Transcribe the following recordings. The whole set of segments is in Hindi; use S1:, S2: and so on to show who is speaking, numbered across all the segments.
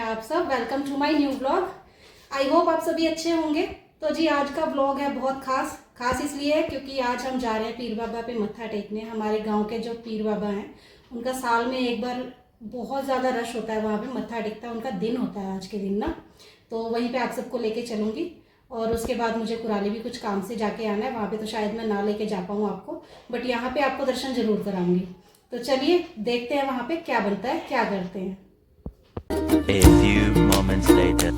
S1: आप सब। Welcome to my new blog. I hope आप सभी अच्छे होंगे। तो जी आज का ब्लॉग है बहुत खास इसलिए है क्योंकि आज हम जा रहे हैं पीर बाबा पे मत्था टेकने। हमारे गांव के जो पीर बाबा हैं उनका साल में एक बार बहुत ज़्यादा रश होता है, वहाँ पे मत्था टेकता है, उनका दिन होता है आज के दिन ना। तो वहीं पे आप सबको लेके चलूँगी और उसके बाद मुझे कुराली भी कुछ काम से जाके आना है। वहाँ पे तो शायद मैं ना लेके जा पाऊँ आपको, बट यहाँ पे आपको दर्शन जरूर कराऊंगी। तो चलिए देखते हैं वहाँ पे क्या बनता है, क्या करते हैं।
S2: A few moments later.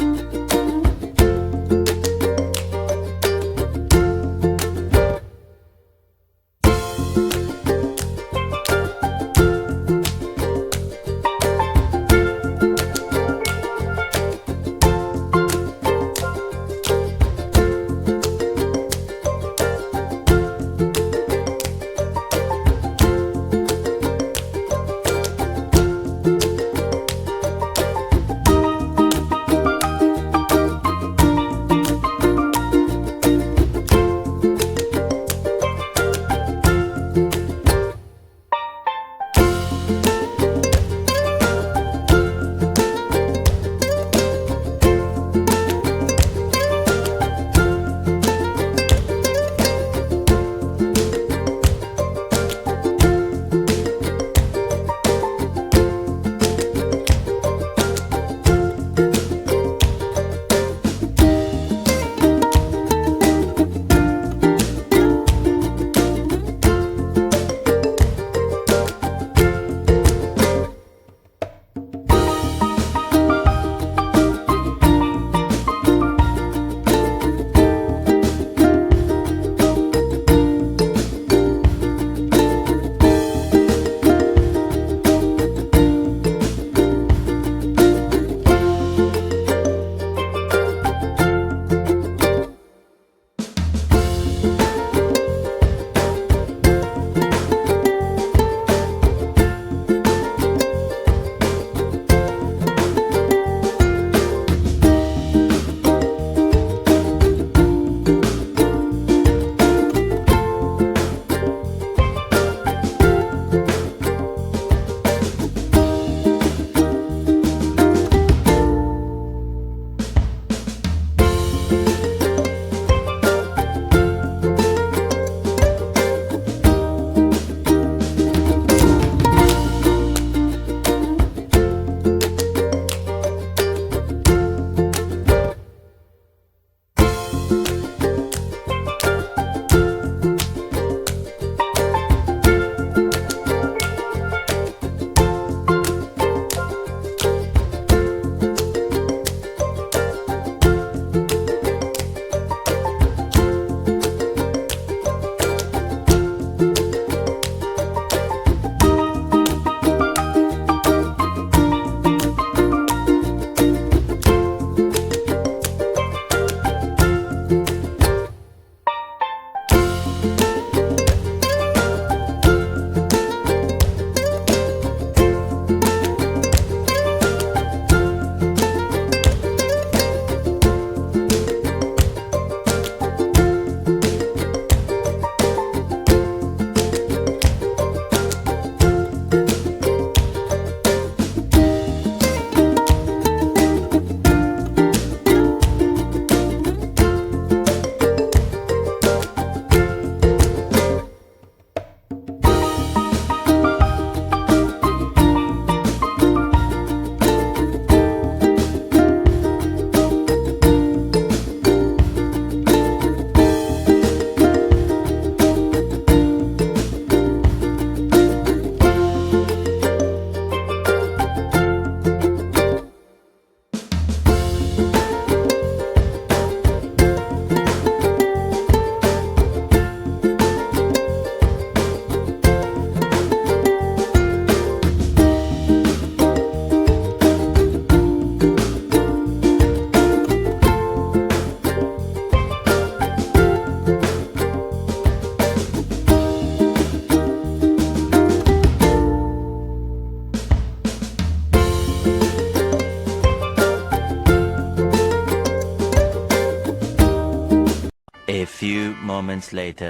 S2: A few moments later.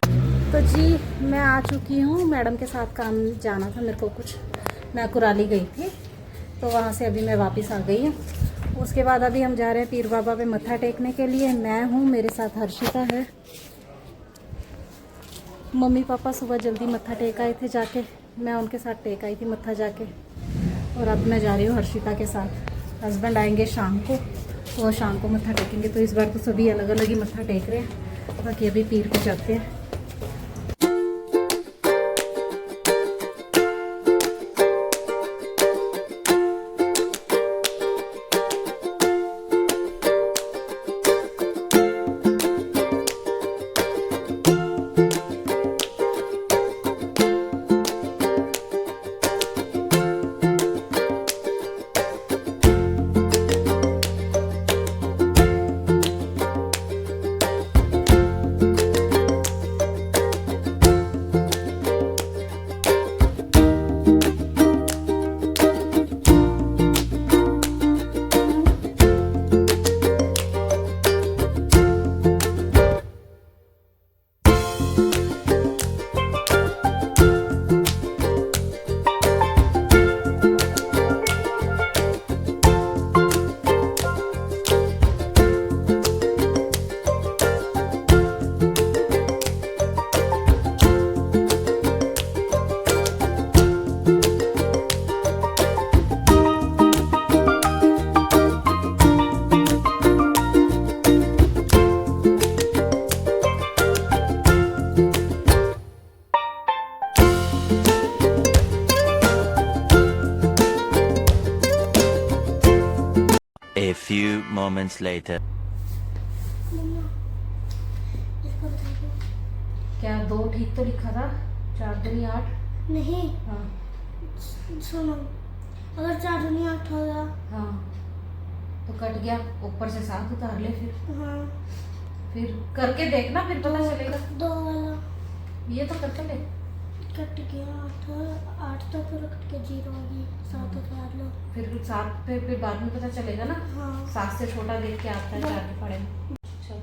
S1: तो जी मैं आ चुकी हूँ। मैडम के साथ काम जाना था मेरे को कुछ, मैं कुराली गई थी तो वहाँ से अभी मैं वापस आ गई हूँ उसके बाद अभी हम जा रहे हैं पीर बाबा पे मत्था टेकने के लिए। मैं हूँ, मेरे साथ हर्षिता है। मम्मी पापा सुबह जल्दी मत्था टेक आए थे जाके, मैं उनके साथ टेक आई थी मत्था जाके। और अब मैं जा रही हूँ हर्षिता के साथ। हस्बैंड आएंगे शाम को, वो शाम को मत्था टेकेंगे। तो इस बार तो सभी अलग अलग ही मत्था टेक रहे हैं। बाकी अभी पीर को जाते हैं।
S2: A few moments later.
S1: क्या 2 ठीक तो लिखा था? 4 दूनी 8।
S3: नहीं,
S1: हाँ
S3: सुनो, अगर 4 दूनी 8 होगा।
S1: हाँ, तो कट गया। ऊपर से 7 उतार ले फिर।
S3: हाँ,
S1: फिर करके देखना, फिर पता चलेगा।
S3: 2 वाला
S1: ये तो करके ले।
S3: कट गया। 8 तो फिर कट के 0 होगी। 7 उतार लो।
S1: फिर 7 पे फिर बाद में पता चलेगा ना।
S3: हाँ,
S1: 7 से छोटा देख के आता है, 4 के पड़े। चल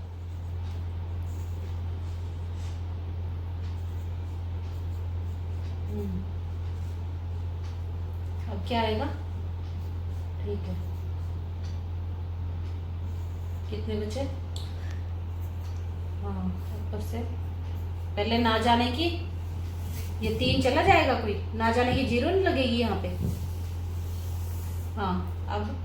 S1: अब क्या आएगा? ठीक है। कितने बचे? हाँ, ऊपर से पहले ना जाने की ये 3 चला जाएगा। कोई ना जाने की 0 नहीं लगेगी यहाँ पे। हाँ, अब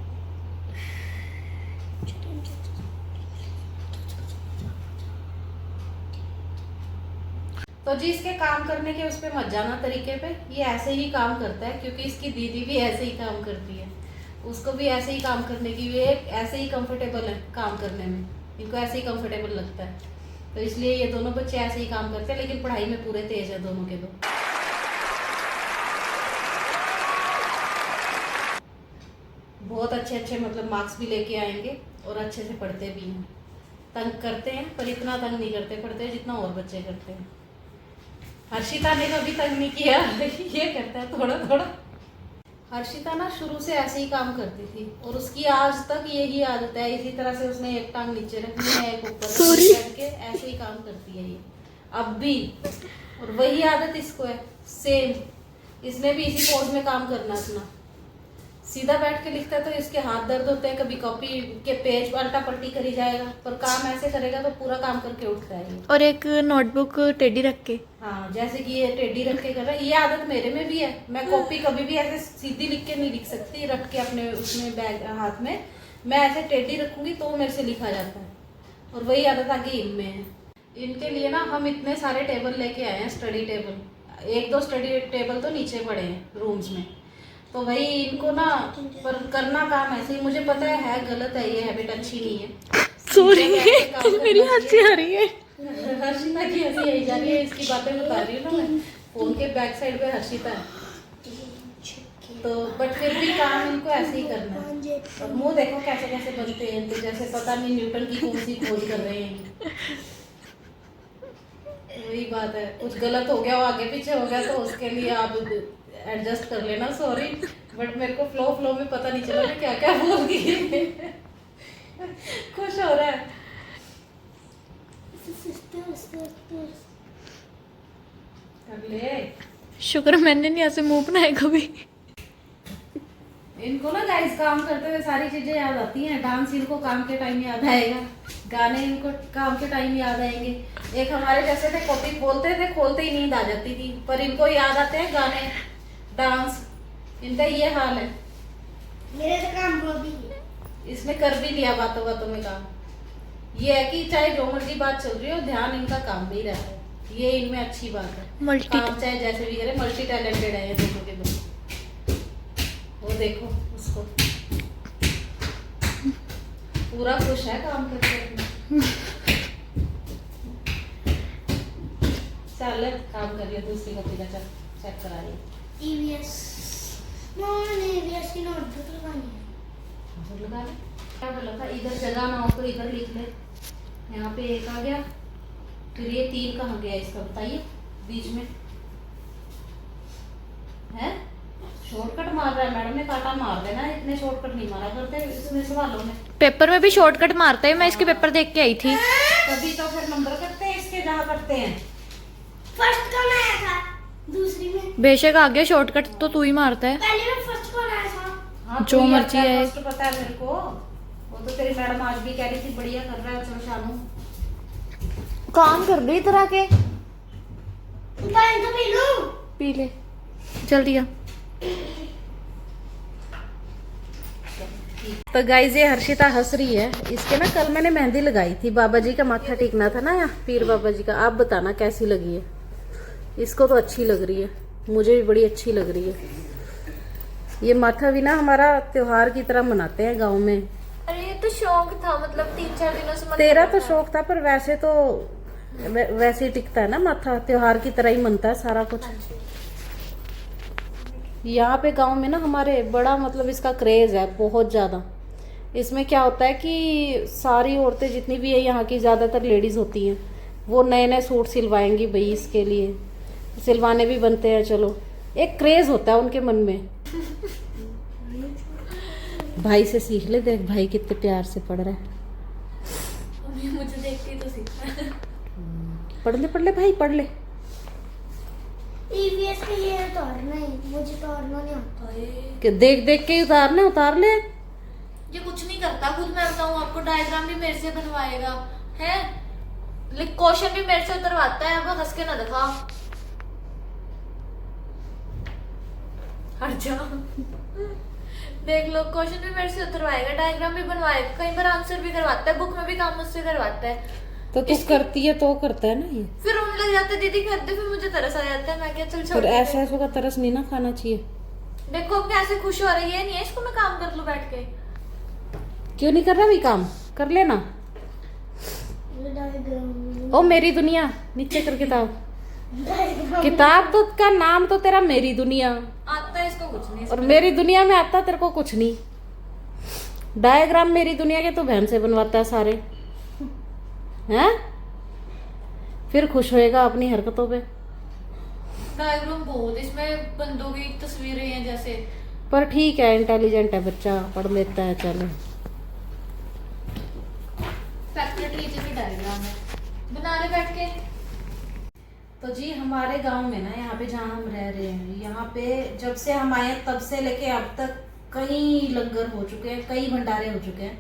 S1: तो जी इसके काम करने के उस पे मत जाना तरीके पे। ये ऐसे ही काम करता है, क्योंकि इसकी दीदी भी ऐसे ही काम करती है। उसको भी ऐसे ही काम करने की, वे ऐसे ही कंफर्टेबल है काम करने में। इनको ऐसे ही कंफर्टेबल लगता है, तो इसलिए ये दोनों बच्चे ऐसे ही काम करते हैं। लेकिन पढ़ाई में पूरे तेज है दोनों के दो। बहुत अच्छे अच्छे मतलब मार्क्स भी लेके आएंगे और अच्छे से पढ़ते भी हैं। तंग करते हैं पर इतना तंग नहीं करते, पढ़ते हैं जितना और बच्चे करते हैं। हर्षिता ने कभी तंग नहीं किया। ये करता है थोड़ा थोड़ा। हर्षिता ना शुरू से ऐसे ही काम करती थी और उसकी आज तक यही आदत है। इसी तरह से उसने एक टांग नीचे रखनी है, एक ऊपर करके ऐसे ही काम करती है ये अब भी। और वही आदत इसको है सेम। इसने भी इसी पोज में काम करना अपना। सीधा बैठ के लिखता है तो इसके हाथ दर्द होते हैं, कभी कॉपी के पेज पलटा पलटी करी जाएगा, पर काम ऐसे करेगा तो पूरा काम करके उठता है ये।
S3: और एक नोटबुक टेढ़ी रख के।
S1: हाँ, जैसे कि ये टेढ़ी रख के कर रहा है। ये आदत मेरे में भी है। मैं कॉपी कभी भी ऐसे सीधी लिख के नहीं लिख सकती, रख के अपने उसमें बैग हाथ में। मैं ऐसे टेढ़ी रखूंगी तो मेरे से लिखा जाता है। और वही आदत आगे इनमें है। इनके लिए ना हम इतने सारे टेबल लेके आए हैं, स्टडी टेबल। 1-2 स्टडी टेबल तो नीचे पड़े हैं रूम्स में। तो भाई इनको ना पर करना काम ऐसे ही। मुझे पता है गलत है, ये हैबिट अच्छी नहीं है।
S3: सॉरी, मेरी हंसी आ रही है।
S1: हर्षिता की हंसी आई जा रही है, इसकी बातें बता रही हूँ ना मैं। फोन के बैक साइड पे हर्षिता है, तो बट फिर भी काम इनको ऐसे ही करना है। और मुंह देखो कैसे कैसे बनते हैं, तो जैसे पता नहीं न्यूटन की कौन सी खोज कर रहे हैं। वही बात है, कुछ गलत हो गया, वो आगे पीछे हो गया तो उसके लिए आप एडजस्ट कर लेना। सॉरी, बट मेरे को फ्लो में पता नहीं चला मैं क्या क्या बोल गई। खुश हो रहा है। कर ले।
S3: शुक्र मैंने नहीं ऐसे मुंह बनाया कभी।
S1: इनको ना गाइस काम करते हुए सारी चीजें याद आती हैं। डांस इनको काम के टाइम याद आएगा, गाने इनको काम के टाइम याद आएंगे। एक हमारे जैसे थे, कॉपी खोलते थे, खोलते ही नींद आ जाती थी, पर इनको याद आते हैं गाने, डांस। इनका ये हाल है।
S3: मेरे तो काम हो भी
S1: इसने कर भी लिया बातों बातों में काम। ये है कि चाहे जो मर्जी बात चल रही हो, ध्यान इनका काम में ही रहता है। ये इनमें अच्छी बात है। काम चाहे जैसे भी करे, मल्टी टैलेंटेड है ये दोनों के दोनों। वो देखो उसको, पूरा खुश है काम करके। चल काम कर लिया, दूसरी कॉपी का चल चेक करा लिया।
S3: ईवीएस ईवीएस की नोटबुक लगानी है।
S1: लगा ले। क्या बोला था, इधर जगह ना हो तो इधर लिख ले। यहाँ पे एक आ गया, फिर ये 3 कहाँ गया इसका बताइए, बीच में है। शॉर्टकट मार रहा है, मैडम ने काटा मार देना, इतने शॉर्टकट नहीं मारा करते इसमें सवालों में।
S4: पेपर में भी शॉर्टकट मारते हैं, मैं इसके पेपर देख के आई थी।
S1: तभी तो फिर नंबर कटते हैं इसके, जहाँ कटते हैं।
S3: फर्स्ट कौन आया था दूसरी में?
S4: बेशक आ गया शॉर्टकट तो तू ही मारता है।
S3: पहले में फर्स्ट कौन आया था?
S1: हाँ,
S4: जो
S1: तू ही
S4: मर्जी
S1: आता
S4: है।
S1: फर्स्ट पता है मेरे को। वो तो तेरी मैडम आज भी कह रही थी बढ़िया कर रहा है। चलो शानू
S4: काम कर दे तरह के,
S3: पानी तो पी लूं।
S4: पी ले जल्दी आ।
S1: तो गाइस ये हर्षिता हंस रही है। इसके ना कल मैंने मेहंदी लगाई थी, बाबा जी का माथा टेकना था ना यहाँ, पीर बाबा जी का। आप बताना कैसी लगी है। इसको तो अच्छी लग रही है, मुझे भी बड़ी अच्छी लग रही है। ये माथा भी ना हमारा त्योहार की तरह मनाते हैं गांव में।
S4: अरे ये तो शौक था, मतलब 3-4 दिनों से
S1: तेरा तो शौक था, पर वैसे तो वैसे ही टिकता है ना माथा, त्योहार की तरह ही मनता है सारा कुछ। यहाँ पे गांव में ना हमारे बड़ा मतलब इसका क्रेज है बहुत ज़्यादा। इसमें क्या होता है कि सारी औरतें जितनी भी है यहाँ की, ज़्यादातर लेडीज़ होती हैं, वो नए नए सूट सिलवाएंगी भाई इसके लिए। सिलवाने भी बनते हैं, चलो एक क्रेज होता है उनके मन में। भाई से सीख ले, देख भाई कितने प्यार से पढ़ रहा है।
S4: मुझे देख के तो सीखा।
S1: पढ़ ले भाई, पढ़ ले।
S3: ईवीएस के लिए उतारना है, मुझे उतारना नहीं आता।
S1: कि देख देख के उतारना, उतार ले।
S4: ये कुछ नहीं करता खुद, मैं बताऊं आपको। डायग्राम भी मेरे से बनवाएगा है, लेकिन क्वेश्चन भी मेरे से उतरवाता है। अब हंस के ना दिखा, हट जा। देख लो, क्वेश्चन भी मेरे से उतरवाएगा, डायग्राम भी बनवाएगा, कई बार आंसर भी करवाता है, बुक में भी काम मुझसे करवाता है।
S1: तो तू करती है तो करता है ना ये।
S4: फिर रोने लग जाता है, दीदी कर दे, फिर मुझे तरस आ जाता है। मैं क्या, चल छोड़
S1: फिर
S4: दे।
S1: ऐसे ऐसों का तरस नहीं ना खाना चाहिए।
S4: देखो अब कैसे खुश हो रही है, नहीं है इसको मैं काम कर लूं बैठ के।
S1: क्यों नहीं कर रहा भी काम, कर लेना।
S3: डायग्राम
S1: ओ मेरी दुनिया, नीचे कर किताब। किताब तो का नाम तो तेरा मेरी दुनिया,
S4: आता है इसको कुछ नहीं।
S1: और मेरी दुनिया में आता तेरे को कुछ नहीं। डायग्राम मेरी दुनिया के तो बहन से बनवाता है सारे, हैं? फिर खुश होएगा अपनी हरकतों पे।
S4: डायग्राम बहुत, इसमें बंदों की तस्वीरें हैं जैसे।
S1: पर ठीक है, इंटेलिजेंट है बच्चा, पढ़ लेता है। चलो
S4: फैक्ट्री नीचे भी डायग्राम है, बना ले बैठ के।
S1: तो जी हमारे गांव में ना, यहाँ पे जहाँ हम रह रहे हैं, यहाँ पे जब से हम आए तब से लेके अब तक कई लंगर हो चुके हैं, कई भंडारे हो चुके हैं।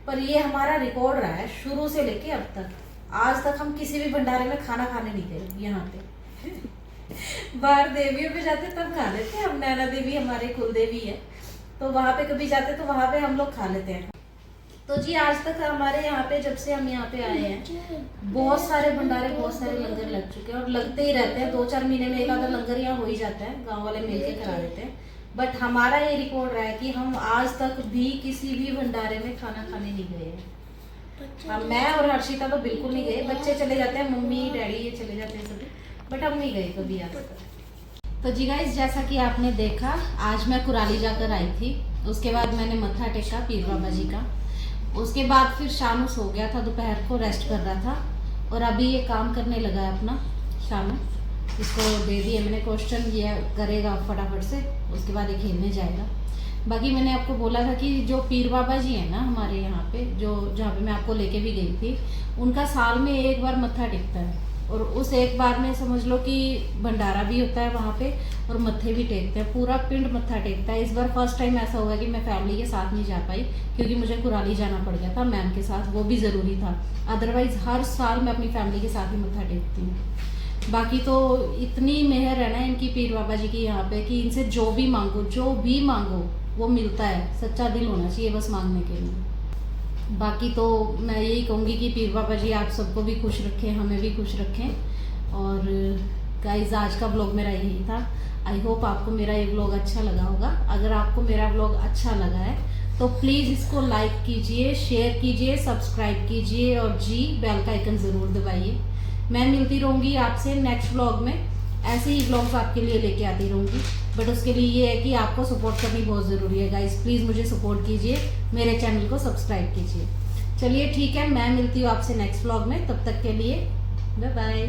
S1: पर ये हमारा रिकॉर्ड रहा है शुरू से लेके अब तक। आज तक हम किसी भी भंडारे में खाना खाने नहीं गए यहाँ पे। बाहर देवियों पे जाते तब खा लेते हैं। हम नैना देवी हमारे कुल देवी है, तो वहाँ पे कभी जाते तो वहाँ पे हम लोग खा लेते हैं। तो जी आज तक हमारे यहाँ पे, जब से हम यहाँ पे आए हैं, बहुत सारे भंडारे, बहुत सारे लंगर लग चुके हैं और लगते ही रहते हैं। 2-4 महीने में एक आधा लंगर यहाँ हो ही जाता है, गांव वाले मिलके करा देते हैं। बट हमारा ये रिकॉर्ड रहा है कि हम आज तक भी किसी भी भंडारे में खाना खाने नहीं गए हैं। हम, मैं और हर्षिता तो बिल्कुल नहीं गए। बच्चे चले जाते हैं, मम्मी डैडी ये चले जाते हैं सभी, बट हम नहीं गए कभी आज तक। तो जी गाइस, जैसा कि आपने देखा, आज मैं कुराली जाकर आई थी। उसके बाद मैंने मत्था टेका पीर बाबा जी का। उसके बाद फिर शानू सो गया था, दोपहर को रेस्ट कर रहा था, और अभी ये काम करने लगा है अपना। शानू इसको दे दिए मैंने क्वेश्चन, ये करेगा फटाफट से, उसके बाद ये खेलने जाएगा। बाकी मैंने आपको बोला था कि जो पीर बाबा जी हैं ना हमारे यहाँ पे, जो जहाँ पे मैं आपको लेके भी गई थी, उनका साल में एक बार मत्था टेकता है। और उस एक बार में समझ लो कि भंडारा भी होता है वहाँ पे और मत्थे भी टेकते हैं, पूरा पिंड मत्था टेकता है। इस बार फर्स्ट टाइम ऐसा हुआ कि मैं फैमिली के साथ नहीं जा पाई क्योंकि मुझे कुराली जाना पड़ गया था मैम के साथ, वो भी ज़रूरी था। अदरवाइज़ हर साल मैं अपनी फैमिली के साथ ही मत्था टेकती हूँ। बाकी तो इतनी मेहर है ना इनकी पीर बाबा जी की यहाँ पे कि इनसे जो भी मांगो वो मिलता है। सच्चा दिल होना चाहिए बस मांगने के लिए। बाकी तो मैं यही कहूँगी कि पीर बाबा जी आप सबको भी खुश रखें, हमें भी खुश रखें। और गाइस आज का व्लॉग मेरा यही था। आई होप आपको मेरा ये व्लॉग अच्छा लगा होगा। अगर आपको मेरा व्लॉग अच्छा लगा है तो प्लीज़ इसको लाइक कीजिए, शेयर कीजिए, सब्सक्राइब कीजिए और जी बेल का आइकन ज़रूर दबाइए। मैं मिलती रहूँगी आपसे नेक्स्ट व्लॉग में, ऐसे ही व्लॉग्स आपके लिए लेके आती रहूँगी। बट उसके लिए ये है कि आपको सपोर्ट करनी बहुत ज़रूरी है गाइस। प्लीज़ मुझे सपोर्ट कीजिए, मेरे चैनल को सब्सक्राइब कीजिए। चलिए ठीक है, मैं मिलती हूँ आपसे नेक्स्ट व्लॉग में। तब तक के लिए बाय बाय।